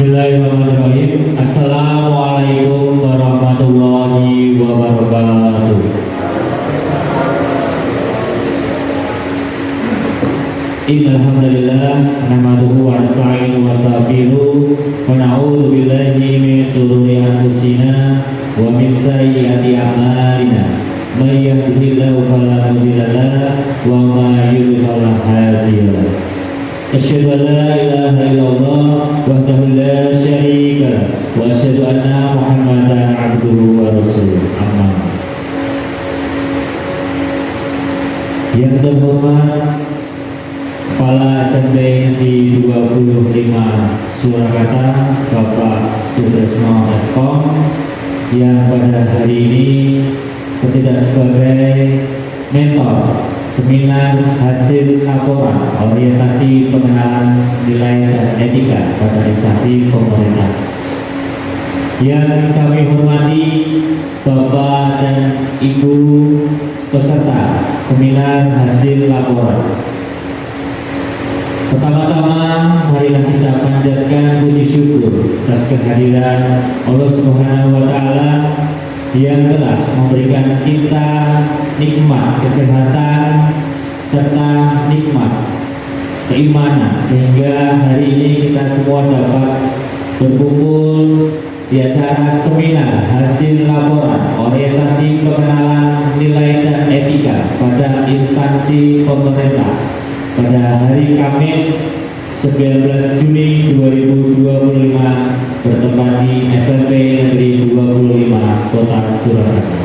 Bismillahirrahmanirrahim. Assalamualaikum warahmatullahi wabarakatuh. Innal hamdalillah nahmaduhu wa nasta'inuhu wa nastaghfiruh wa na'udzu billahi min shururi anfusina wa min sayyiati a'malina. May yahdihillahu fala mudilla lahu wa may yudlil fala hadiya lahu. Asyhadu an la ilaha illallah wahdahu la syarika lahu wa asyhadu anna Muhammadan abduhu wa rasuluh. Amma. Yang terhormat Kepala SMP di 25 Surakarta, Bapak Sutresno Eskom, yang pada hari ini bertugas sebagai mentor seminar hasil laporan orientasi pengenalan nilai dan etika pada instansi pemerintah. Yang kami hormati Bapak dan Ibu peserta seminar hasil laporan. Pertama-tama, marilah kita panjatkan puji syukur atas kehadiran Allah Subhanahu wa Ta'ala yang telah memberikan kita nikmat kesehatan serta nikmat keimanan, sehingga hari ini kita semua dapat berkumpul di acara seminar hasil laporan orientasi pengenalan nilai dan etika pada instansi pemerintah pada hari Kamis 19 Juni 2025 bertempat di SMP Negeri 25 Kota Surakarta.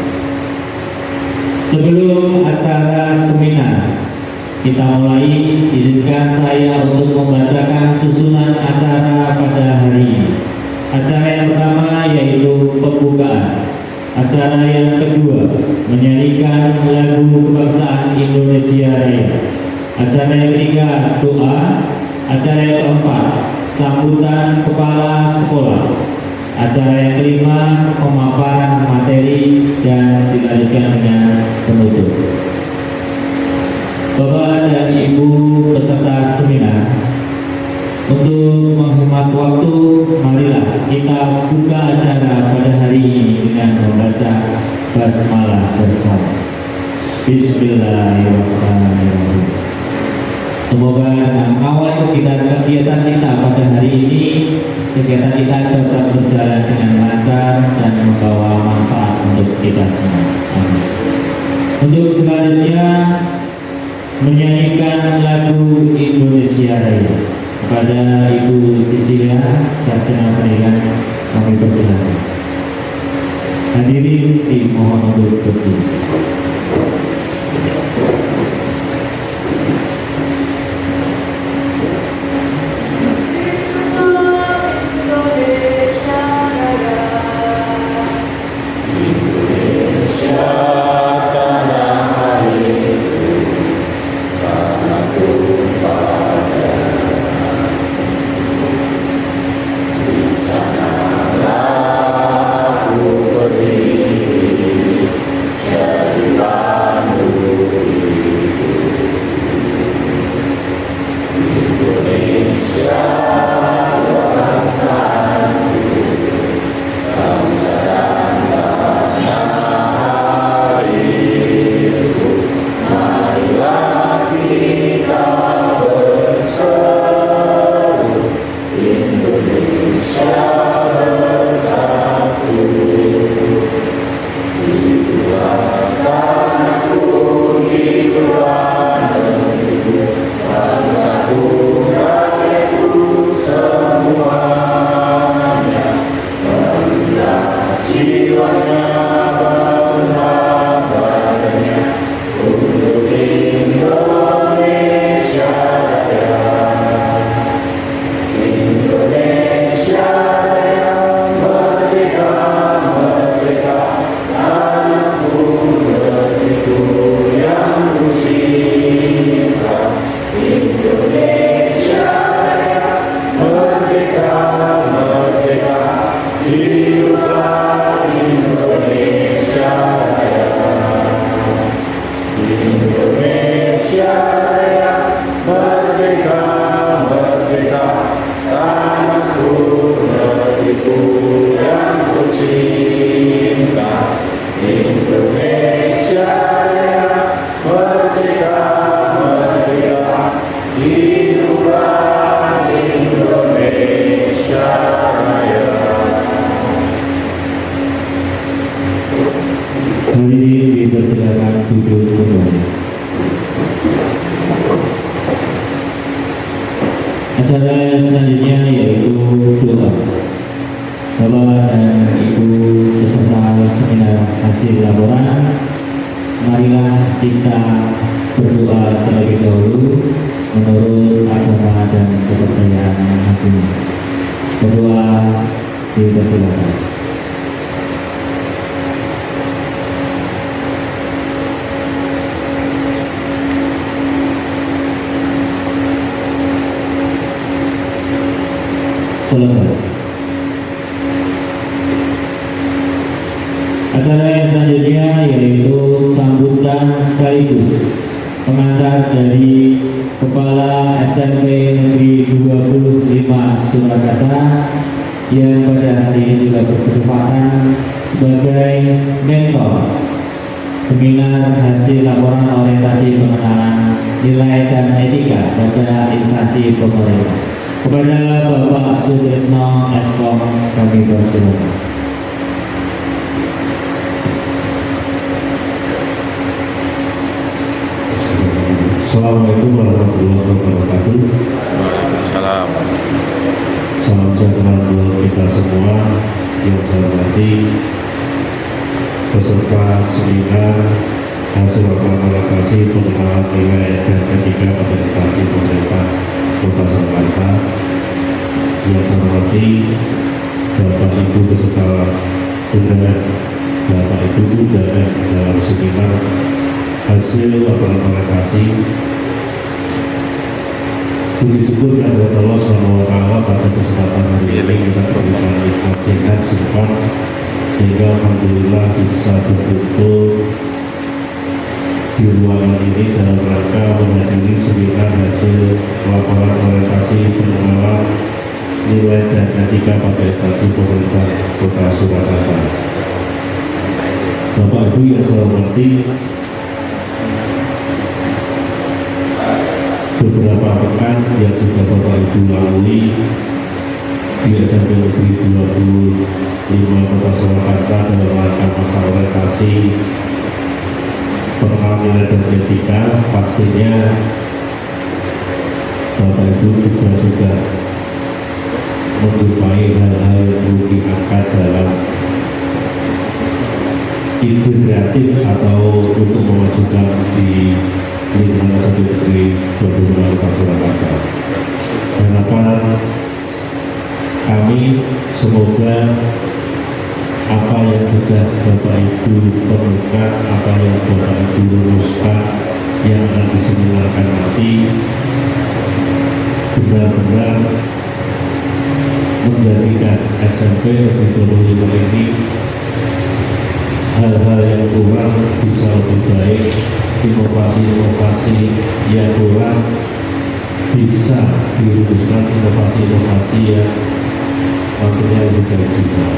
Sebelum acara seminar kita mulai, izinkan saya untuk membacakan susunan acara pada hari ini. Acara yang pertama yaitu pembukaan. Acara yang kedua menyanyikan lagu kebangsaan Indonesia Raya. Acara yang ketiga doa. Acara yang keempat sambutan kepala sekolah. Acara yang kelima pemaparan materi dan dilanjutkan dengan penutup. Bapak dan Ibu peserta seminar, untuk menghemat waktu, marilah kita buka acara pada hari ini dengan membaca basmalah bersama. Bismillahirrahmanirrahim. Semoga dengan awal kegiatan kita pada hari ini, kegiatan kita dapat berjalan dengan lancar dan membawa manfaat untuk kita semua. Amin. Untuk selanjutnya menyanyikan lagu Indonesia Raya. Kepada Ibu Cicilia, Sarjana Pendidikan, kami persilakan. Hadirin dimohon untuk berdiri. Jadi sujud kembali. Acara selanjutnya yaitu doa. Bapak dan Ibu peserta seminar hasil laporan, marilah kita berdoa terlebih dahulu menurut agama dan kepercayaan masing-masing. Berdoa dipersilakan. Selesai. Acara yang selanjutnya yaitu sambutan sekaligus pengantar dari Kepala SMP Negeri 25 Surakarta yang pada hari ini juga berkesempatan sebagai mentor seminar hasil laporan orientasi pengenalan nilai dan etika pada instansi pemerintah. Kepada Bapak Sutrisno Eskom kami persilakan. Assalamualaikum warahmatullahi wabarakatuh. Waalaikumsalam. Salam sejahtera buat kita semua yang saya hormati peserta seminar hasil laporan orientasi pengenalan nilai dan etika pada instansi pemerintah Kota Surakarta. Yang saya hormati Bapak Ibu peserta undangan, Bapak Ibu dan dalam seminar hasil laporan orientasi. Puji syukur kepada Allah SWT pada kesempatan hari ini kita berikan nikmat sehat sempat sehingga alhamdulillah bisa betul-betul di ruangan ini dalam rangka menghadiri seminar hasil laporan orientasi pengenalan nilai dan etika pada instansi pemerintah Kota Surakarta. Bapak Ibu yang saya hormati, beberapa pekan yang sudah Bapak Ibu lalui di SMP Negeri 25 Kota Surakarta dalam rangka masa orientasi pengenalan nilai dan etika, pastinya Bapak Ibu juga sudah menjumpai hal-hal yang perlu diangkat dalam ide kreatif atau untuk memajukan di lingkungan SMP Negeri 25 Kota Surakarta. Harapan kami semoga apa yang sudah Bapak Ibu temukan, apa yang Bapak Ibu rumuskan yang akan diseminarkan nanti benar-benar menjadikan SMP Negeri 25 ini hal-hal yang kurang bisa lebih baik, inovasi-inovasi yang kurang bisa dirumuskan, inovasi-inovasi yang tentunya lebih baik juga.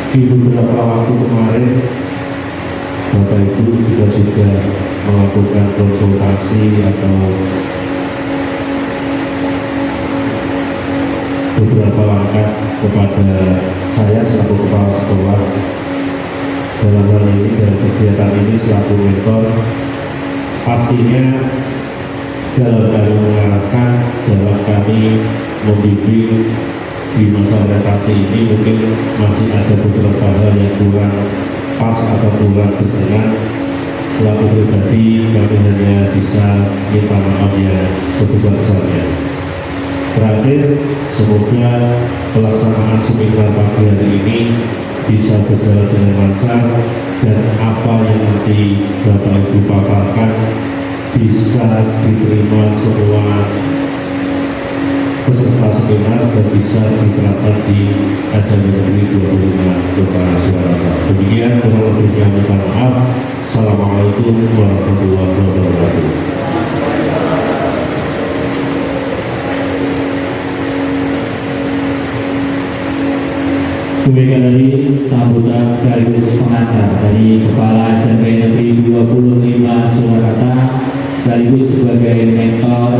Di beberapa waktu kemarin Bapak Ibu juga sudah melakukan konsultasi atau beberapa langkah kepada saya selaku kepala sekolah dalam hal ini dalam kegiatan ini selaku mentor. Pastinya dalam kami mengarahkan, dalam kami membimbing di masa orientasi ini mungkin masih ada beberapa hal yang kurang pas atau kurang berkenan. Selaku pribadi kami hanya bisa minta maaf yang sebesar-besarnya. Terakhir, semoga pelaksanaan seminar pagi hari ini bisa berjalan dengan lancar dan apa yang nanti Bapak Ibu paparkan bisa diterima semua peserta seminar dan bisa diterapkan di SMP Negeri 25 Kota Surakarta. Demikian kurang lebihnya minta maaf. Assalamualaikum warahmatullahi wabarakatuh. Demikian dari sambutan sekaligus pengantar dari Kepala SMP Negeri 25 Surakarta sekaligus sebagai mentor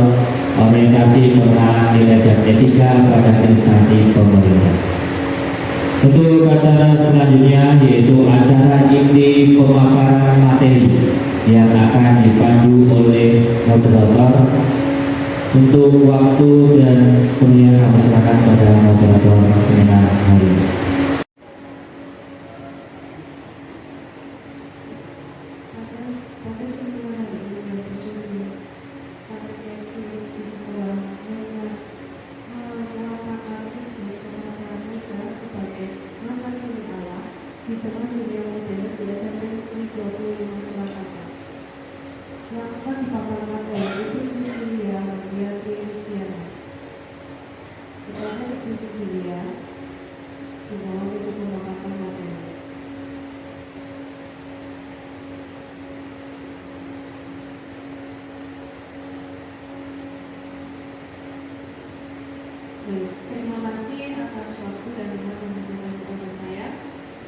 orientasi pengenalan nilai dan etika pada instansi pemerintah. Untuk acara selanjutnya yaitu acara inti pemaparan materi yang akan dipandu oleh moderator. Untuk waktu dan sepenuhnya kami serahkan pada moderator seminar hari ini. di tengah dunia modern di SMP Negeri 25 Surakarta. Yang akan dipaparkan oleh Ibu Sisilia Mardiati Kristiana. Kepada Ibu Sisilia, dimohon untuk memaparkan materi. Baik, terima kasih atas waktu dan menunjukkan kepada saya.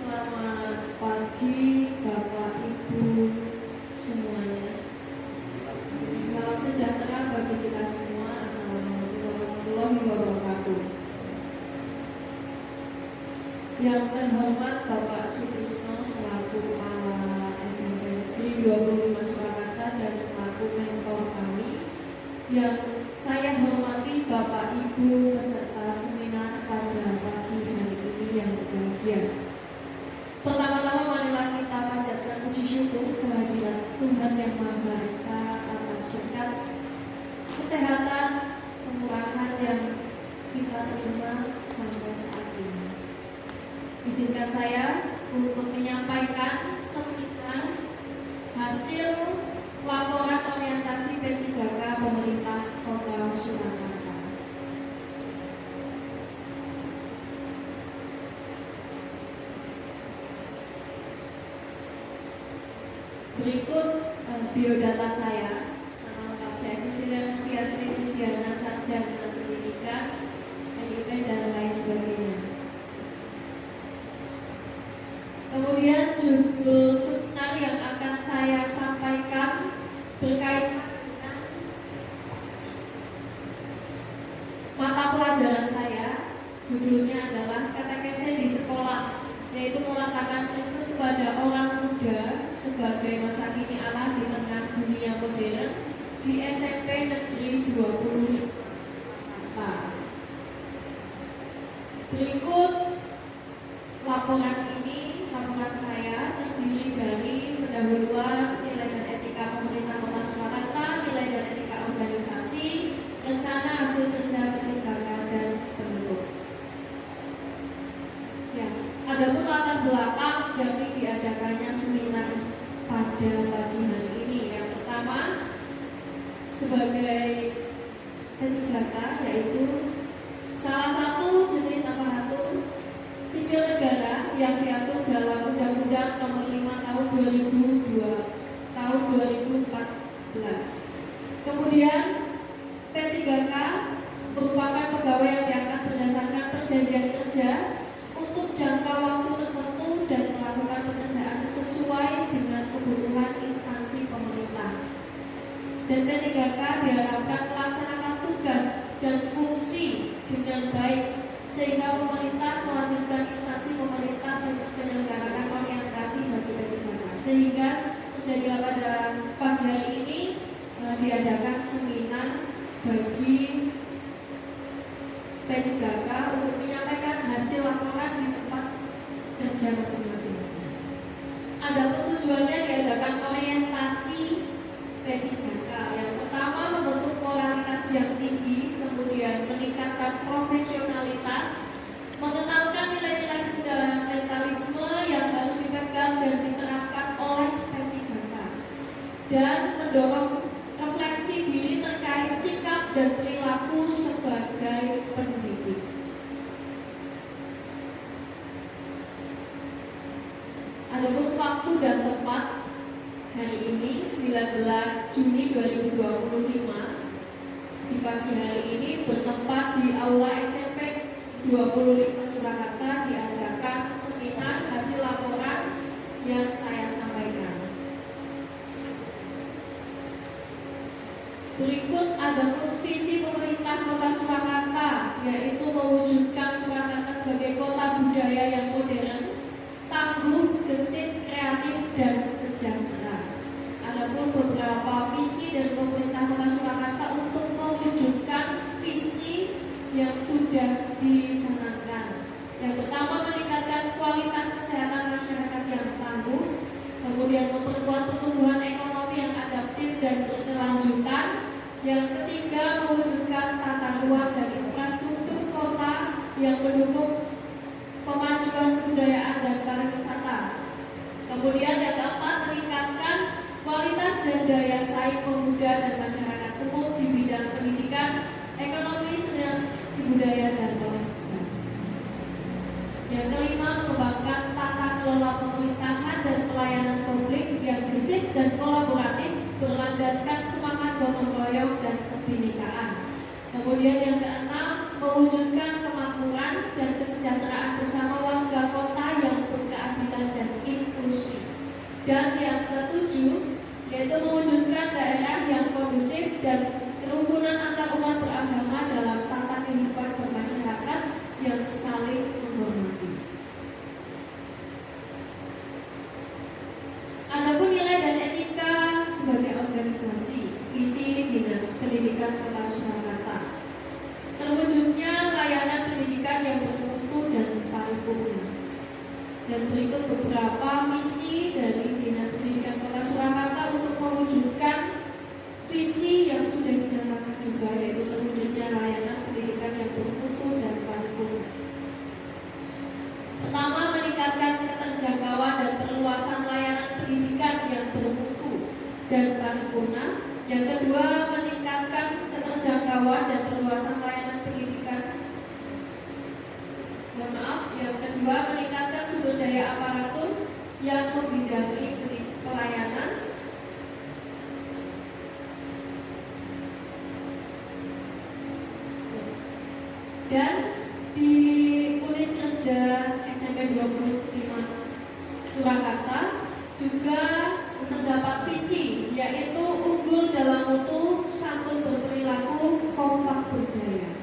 Selamat pagi Bapak Ibu semuanya. Salam sejahtera bagi kita semua. Assalamualaikum warahmatullahi wabarakatuh. Yang terhormat Bapak Sutrisno selaku Kepala SMP Negeri 25 Surakarta dan selaku mentor kami. Yang saya hormati Bapak Ibu peserta seminar pada pagi hari ini yang berbahagia. Pertama-tama marilah kita panjatkan puji syukur kehadiran Tuhan Yang Maha Esa atas berkat kesehatan, kemurahan yang kita terima sampai saat ini. Izinkan saya untuk menyampaikan seminar hasil laporan orientasi P3K Pemerintah Kota Surakarta. Berikut biodata saya. Nama lengkap saya Sisilia Mardiati Kristiana, Sarjana Pendidikan, PIP dan lain sebagainya. Kemudian judul seminar yang akan saya sampaikan berkaitan dengan mata pelajaran saya. Judulnya adalah katekese di sekolah, yaitu mengatakan Kristus kepada orang muda sebagai masa kini Allah di tengah dunia modern di SMP Negeri 25 Jakarta. Berikut laporan saya terdiri dari pendahuluan nilai dan etika pemerintah Kota Surakarta, nilai dan etika organisasi, rencana hasil kerja P3K dan penutup. Ya, adapun latar belakang dari diadakannya seminar pada pagi hari ini, yang pertama sebagai P3K yaitu salah satu jenis aparatur sipil negara yang diatur dalam Undang-Undang Nomor 5 Tahun 2014. Kemudian P3K merupakan pegawai yang diangkat berdasarkan perjanjian kerja untuk jangka waktu tertentu dan melakukan pekerjaan sesuai dengan kebutuhan instansi pemerintah. Dan P3K diharapkan melaksanakan tugas dan fungsi dengan baik sehingga pemerintah mewajibkan instansi pemerintah menyelenggarakan orientasi bagi P3K. Sehingga terjadilah pada pagi hari ini diadakan seminar bagi P3K untuk menyampaikan hasil laporan di tempat kerja masing-masing. Adapun tujuannya diadakan orientasi P3K. Yang pertama membentuk moralitas yang tinggi, kemudian meningkatkan profesionalitas, mengenalkan nilai-nilai fundamentalisme yang harus dipegang dan diterapkan oleh P3K, dan mendorong refleksi diri terkait sikap dan perilaku sebagai pendidik. Adapun waktu dan tempat hari ini 19 Juni 2025 di pagi hari ini bertempat di Aula SMP 25 Surakarta diadakan seminar hasil laporan yang saya sampaikan. Berikut ada visi pemerintah Kota Surakarta, yaitu mewujudkan Surakarta sebagai kota budaya yang modern, tangguh, gesit, kreatif, dan sejahtera. Adapun beberapa visi dari pemerintah Kota Surakarta untuk mewujudkan visi yang sudah dicanangkan. Yang pertama, meningkatkan kualitas kesehatan masyarakat yang tangguh, kemudian memperkuat pertumbuhan ekonomi yang adaptif dan berkelanjutan. Yang ketiga, mewujudkan tata ruang dan infrastruktur kota yang mendukung pemajuan kebudayaan dan pariwisata. Kemudian yang keempat, meningkatkan kualitas dan daya saing pemuda dan masyarakat umum di bidang pendidikan, ekonomi, seni budaya, dan olahraga. Yang kelima, mengembangkan tata kelola pemerintahan dan pelayanan publik yang gesit dan kolaboratif, berlandaskan semangat gotong royong dan kebinekaan. Kemudian yang keenam, mewujudkan kemakmuran dan kesejahteraan bersama warga kota yang berkeadilan dan inklusif. Dan yang ketujuh, yaitu mewujudkan daerah yang kondusif dan kerukunan antar umat beragama dalam tata kehidupan bermasyarakat yang saling menghormati. Adapun nilai dan etika sebagai organisasi, visi Dinas Pendidikan Kota Surakarta. Terwujudnya layanan pendidikan yang bermutu dan paripurna. Dan berikut beberapa misi dari Dinas Pendidikan Kota Surakarta untuk mewujudkan visi yang sudah dicanangkan juga, yaitu terwujudnya layanan pendidikan yang bermutu dan paripurna. Pertama, meningkatkan keterjangkauan dan perluasan layanan pendidikan yang bermutu dan paripurna. Yang kedua, meningkatkan keterjangkauan dan perluasan layanan pendidikan. Yang kedua, meningkatkan sumber daya aparatur yang membidangi pelayanan. Dan di unit kerja SMP 25 Surakarta juga terdapat visi, yaitu unggul dalam mutu, santun berperilaku, kompak berdaya.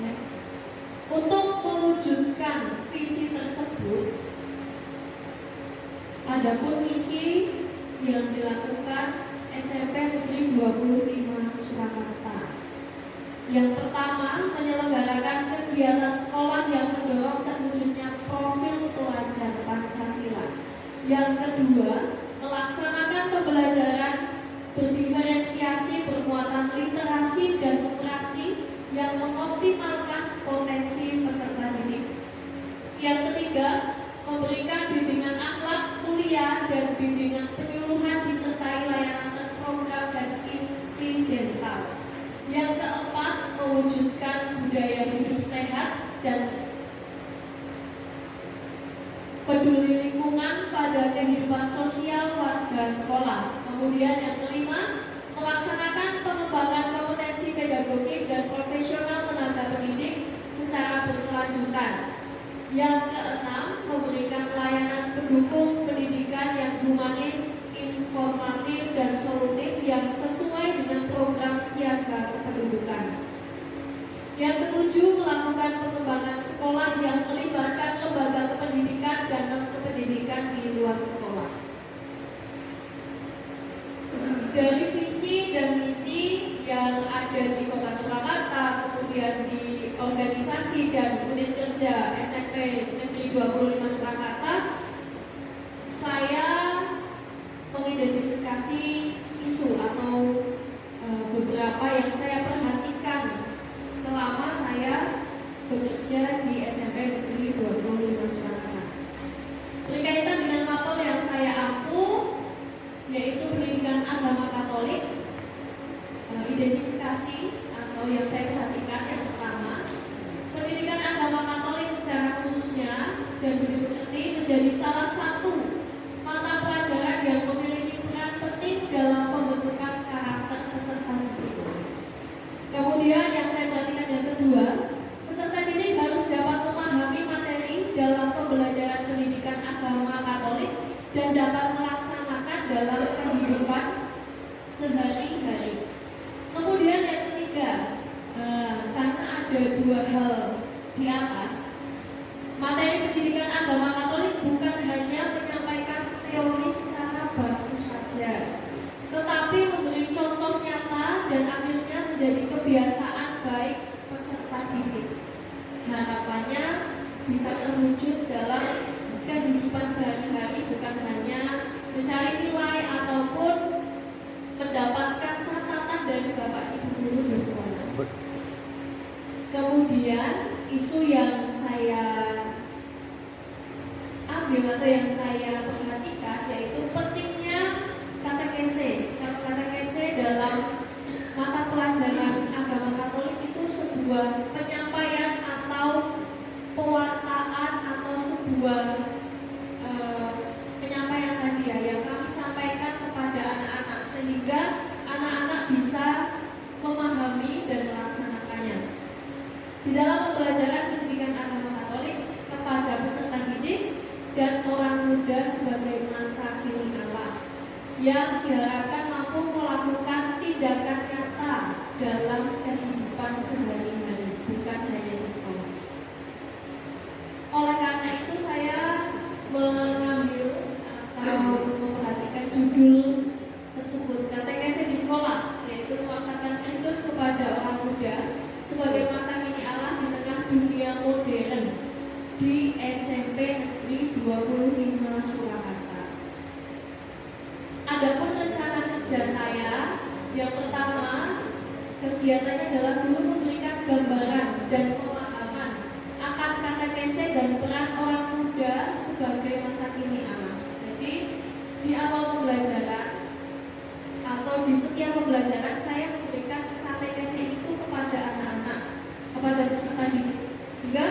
Next. Untuk mewujudkan visi tersebut, adapun misi yang dilakukan SMP Negeri 25 Surakarta. Yang pertama, menyelenggarakan kegiatan sekolah yang mendorong terwujudnya profil pelajar Pancasila. Yang kedua, melaksanakan pembelajaran berdiferensiasi bermuatan literasi dan numerasi yang mengoptimalkan potensi peserta didik. Yang ketiga, memberikan bimbingan akhlak mulia dan bimbingan penyuluhan disertai layanan terprogram dan insidental. Yang keempat, mewujudkan budaya hidup sehat dan peduli lingkungan pada kehidupan sosial warga sekolah. Kemudian yang kelima, melaksanakan pengembangan kompetensi pedagogik dan profesional tenaga pendidik secara berkelanjutan. Yang keenam, memberikan layanan pendukung pendidikan yang humanis, informatif, dan solutif yang sesuai dengan program siaga kependudukan. Yang ketujuh, melakukan pengembangan sekolah yang melibatkan lembaga kependidikan dan non-kependidikan di luar sekolah. Dari visi dan misi yang ada di Kota Surakarta, kemudian di organisasi dan unit kerja SMP Negeri 25 Surakarta, saya mengidentifikasi isu atau beberapa yang saya perhatikan selama saya bekerja di SMP Negeri 25 Surakarta. Berkaitan dengan mapel yang saya ampuh, yaitu pendidikan agama Katolik, identifikasi atau yang saya perhatikan yang pertama, pendidikan agama Katolik secara khususnya dan budi-pekerti menjadi salah satu mata pelajaran yang memiliki peran penting dalam pembentukan karakter peserta didik. Kemudian yang saya perhatikan yang kedua, peserta didik harus dapat memahami materi dalam pembelajaran pendidikan agama Katolik dan dapat melaksanakan dalam kehidupan sehari-hari. di atas, materi pendidikan agama Katolik bukan hanya menyampaikan teori secara baku saja, tetapi memberi contoh nyata dan akhirnya menjadi kebiasaan baik peserta didik. Harapannya bisa terwujud dalam kehidupan sehari-hari, bukan hanya mencari nilai ataupun mendapatkan catatan dari Bapak Ibu guru di sekolah. Kemudian isu yang saya ambil atau yang saya perhatikan yaitu pentingnya katekese. Katekese dalam mata pelajaran agama Katolik itu sebuah penyampaian atau pewartaan atau sebuah penyampaian hadiah yang kami sampaikan kepada anak-anak sehingga anak-anak bisa memahami dan melaksanakannya. Di dalam pembelajaran pendidikan agama Katolik kepada peserta didik dan orang muda sebagai masa kini Allah yang diharapkan mampu melakukan tindakan nyata dalam kehidupan sehari-hari, bukan hanya di sekolah. Oleh karena itu saya mengambil atau memperhatikan judul tersebut, katekese di sekolah, yaitu mewartakan Kristus kepada orang muda sebagai masa kini Allah di tengah dunia modern di SMP Negeri 25 Surakarta. Adapun rencana kerja saya, yang pertama kegiatannya adalah dulu memberikan gambaran dan pemahaman akan katekese dan peran orang muda sebagai masa kini Allah. Jadi di awal pembelajaran atau di setiap pembelajaran saya memberikan katekese itu kepada anak-anak, kepada peserta didik, hingga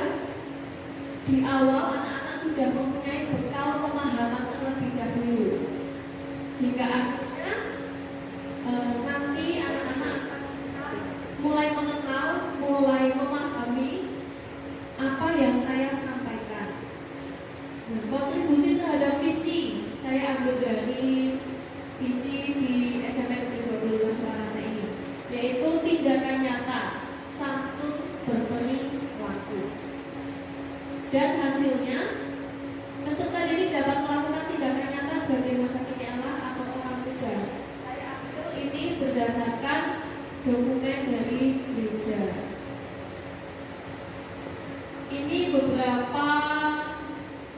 di awal anak-anak sudah mempunyai bekal pemahaman terlebih dahulu, hingga akhirnya nanti anak-anak mulai mengenal, mulai memahami apa yang saya sampaikan. Kontribusi terhadap visi saya ambil dari visi di SMP Negeri 22 Surakarta ini, yaitu tindakan nyata, santun berperilaku. Dan hasilnya peserta didik dapat melakukan tindakan nyata sebagai masa kini Allah atau orang muda. Saya ambil ini berdasarkan dokumen dari gereja. Ini beberapa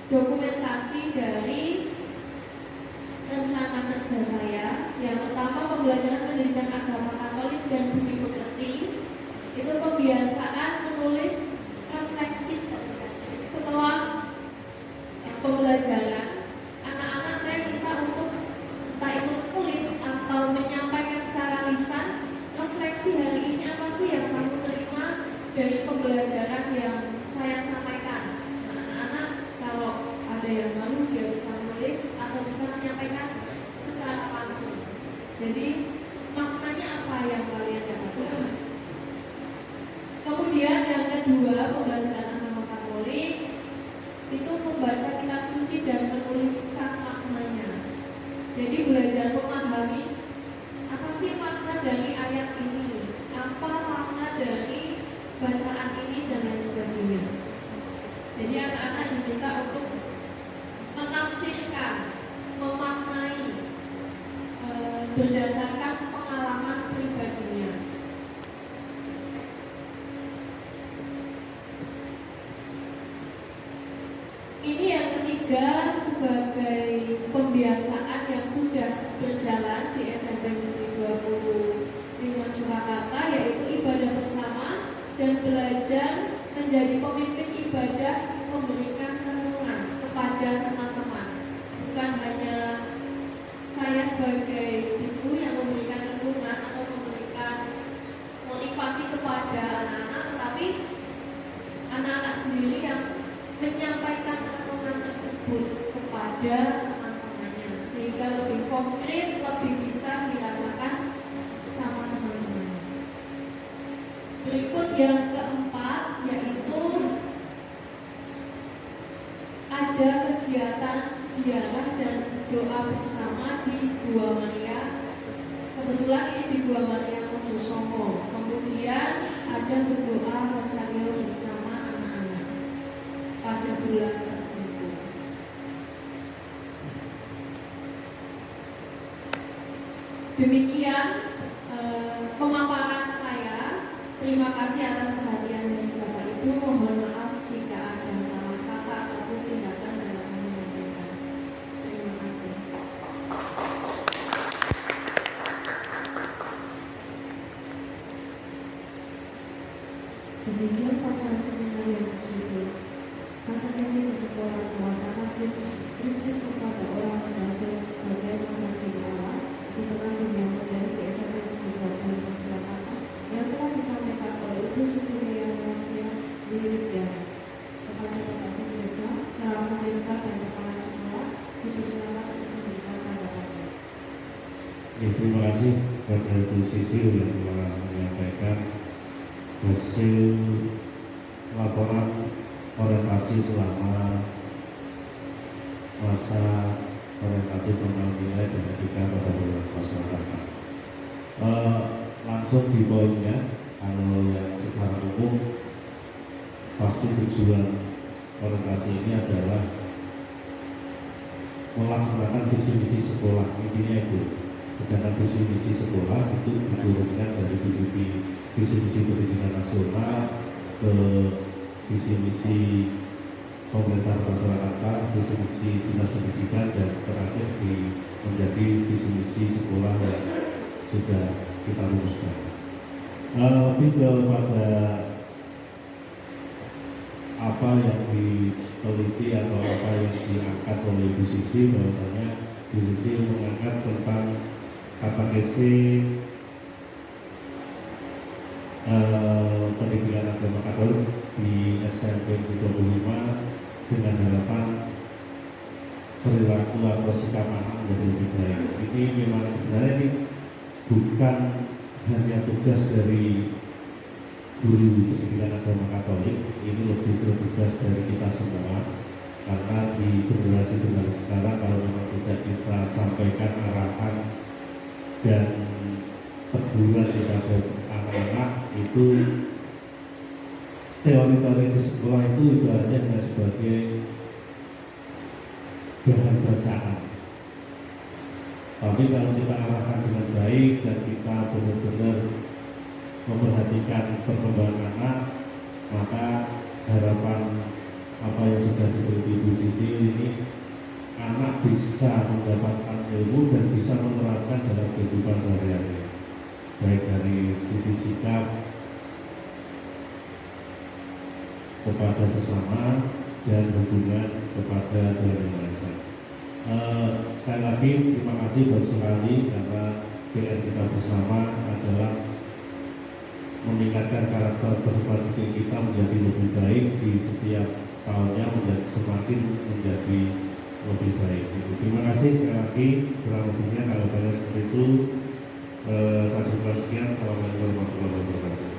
dokumentasi dari rencana kerja saya. Yang pertama, pembelajaran pendidikan agama Katolik dan budi pekerti. Itu pembiasaan menulis refleksi. Setelah pembelajaran, anak-anak saya minta untuk entah itu tulis atau menyampaikan secara lisan refleksi hari ini apa sih yang kamu terima dari pembelajaran yang saya sampaikan. Anak-anak kalau ada yang malu dia bisa menulis atau bisa menyampaikan secara langsung. Jadi maknanya apa yang kalian dapatkan. Kemudian yang kedua, pembelajaran agama Katolik itu membaca kitab suci dan menuliskan maknanya. Jadi belajar memahami apa sih makna dari ayat ini, apa makna dari bacaan ini dan lain sebagainya. Jadi anak-anak diminta untuk menafsirkan, memaknai berdasarkan pengalaman pribadinya. Ini yang ketiga sebagai pembiasaan yang sudah berjalan di SMP Negeri 25 Surakarta, yaitu ibadah bersama dan belajar menjadi pemimpin ibadah, memberikan renungan kepada teman-teman. Bukan hanya saya sebagai ibu yang memberikan renungan atau memberikan motivasi kepada anak-anak, tetapi anak-anak sendiri yang menyampaikan renungan tersebut kepada teman-temannya sehingga lebih konkret, lebih bisa dirasakan sama teman-teman. Berikut yang keempat, yaitu ada kegiatan ziarah dan doa bersama di Gua Maria. Kebetulan ini di Gua Maria Mojosongo. Kemudian ada berdoa rosario bersama anak-anak. bulan tertentu. Demikian pemaparan saya. Terima kasih atas perhatian dari Bapak Ibu. Mohon maaf jika ada salah kata ataupun tindakan dalam menyampaikan. Terima kasih. Demikian paparan seminar yang berjudul Katekesi di Sekolah Mewakilkan Kristus kepada Orang Mendasar sebagai Masa Kini Allah di tengah dunia modern di SMP Negeri 20 Surakarta yang telah disampaikan oleh Ibu Cecilia Mulia Wirisdiana. Kepada Bapak Sutrisno, secara pemerintah dan kepala sekolah, dipersilakan untuk memberikan tanggapannya. Terima kasih kepada Ibu Sisi yang telah menyampaikan hasil laporan orientasi selama masa orientasi pengembangan nilai dan etika pada bulan masyarakat. Langsung di poinnya, kalau yang secara umum pasti tujuan orientasi ini adalah melaksanakan visi misi sekolah, intinya itu. Sedangkan visi misi sekolah itu diturunkan dari visi misi pendidikan nasional ke visi misi pemerintah masyarakat, visi misi dinas pendidikan, dan terakhir menjadi visi misi sekolah yang sudah kita rumuskan. Lebih kepada apa yang diteliti atau apa yang diangkat oleh Ibu Sisi, bahwasanya Ibu Sisi mengangkat tentang katekesi pendidikan agama Katolik di SMP 25 dengan harapan perilaku atau sikap anak menjadi lebih baik. Ini memang sebenarnya ini bukan hanya tugas dari guru pendidikan agama Katolik, ini lebih ke tugas dari kita semua. Karena di generasi sekarang kalau memang tidak kita sampaikan arahan dan teguran kepada anak-anak, itu teori-teori di sekolah itu ibaratnya hanya sebagai bahan bacaan. Tapi kalau kita arahkan dengan baik dan kita benar-benar memperhatikan perkembangan anak, maka harapan apa yang sudah diberi Ibu Sisi ini, anak bisa mendapatkan ilmu dan bisa menerapkan dalam kehidupan sehari-hari, baik dari sisi sikap kepada sesama dan hubungan kepada Tuhan Yang Maha Esa. Sekali lagi terima kasih baru sekali, karena PR kita bersama adalah meningkatkan karakter peserta didik kita menjadi lebih baik di setiap tahunnya, semakin menjadi lebih baik. Terima kasih sekali lagi. Kurang lebihnya kalau ada seperti itu, saya cukupkan sekian. Assalamualaikum warahmatullahi wabarakatuh.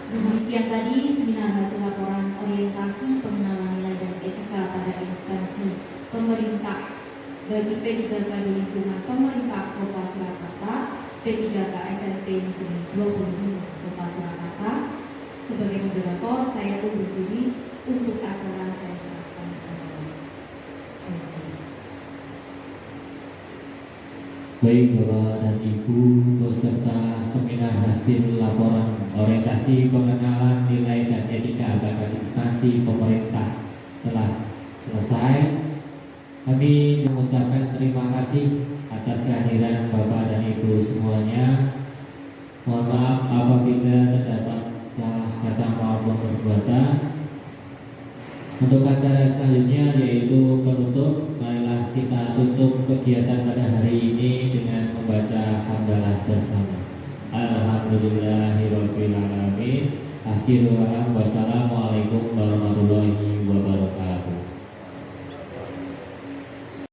Demikian tadi seminar hasil laporan orientasi pengenalan nilai dan etika pada instansi pemerintah bagi P3K di lingkungan pemerintah Kota Surakarta, P3K SMP Negeri 25 Kota Surakarta. Sebagai moderator, saya undur diri untuk acara saya serahkan kepada MC. Baik Bapak dan Ibu, peserta seminar hasil laporan orientasi pengenalan nilai dan etika pada instansi pemerintah telah selesai. Kami mengucapkan terima kasih atas kehadiran Bapak dan Ibu semuanya. Mohon maaf apabila terdapat salah kata maupun perbuatan. Untuk acara selanjutnya yaitu penutup, marilah kita tutup kegiatan pada hari ini dengan membaca hamdalah bersama. Alhamdulillahirabbil alamin. Akhirul kalam. Wassalamualaikum warahmatullahi wabarakatuh.